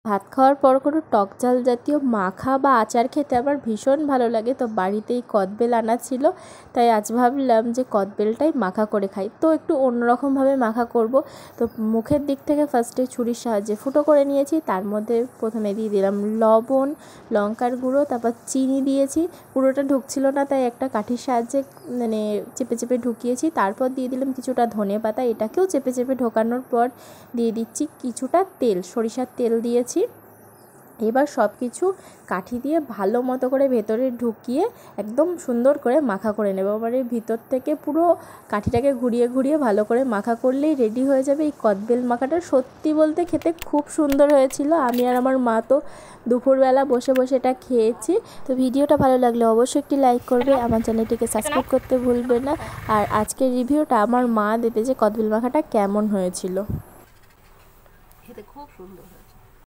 ভাত খাওয়ার পর কোনো টক ঝাল জাতীয় মাখা বা আচার খেতে আমার ভীষণ ভালো লাগে। তো বাড়িতেই কদবেল আনা ছিল, তাই আজ ভাবলাম যে কদবেলটাই মাখা করে খাই। তো একটু অন্যরকমভাবে মাখা করব। তো মুখের দিক থেকে ফার্স্টে ছুরির সাহায্যে ফুটো করে নিয়েছি। তার মধ্যে প্রথমে দিয়ে দিলাম লবণ, লঙ্কার গুঁড়ো, তারপর চিনি দিয়েছি। পুরোটা ঢুকছিল না, তাই একটা কাঠির সাহায্যে মানে চেপে চেপে ঢুকিয়েছি। তারপর দিয়ে দিলাম কিছুটা ধনেপাতা, এটাকেও চেপে চেপে ঢোকানোর পর দিয়ে দিচ্ছি কিছুটা তেল, সরিষার তেল দিয়েছি। এবার সব কিছু কাঠি দিয়ে ভালো মতো করে ভেতরে ঢুকিয়ে একদম সুন্দর করে মাখা করে নেব। এবারে ভিতর থেকে পুরো কাঠিটাকে ঘুরিয়ে ঘুরিয়ে ভালো করে মাখা করলেই রেডি হয়ে যাবে এই কদবেল মাখাটা। সত্যি বলতে খেতে খুব সুন্দর হয়েছিল। আমি আর আমার মা তো দুপুরবেলা বসে বসে এটা খেয়েছি। তো ভিডিওটা ভালো লাগলে অবশ্যই একটি লাইক করবে, আমার চ্যানেলটিকে সাবস্ক্রাইব করতে ভুলবে না। আর আজকের রিভিউটা আমার মা দেবে যে কদবেল মাখাটা কেমন হয়েছিল। খেতে খুব সুন্দর।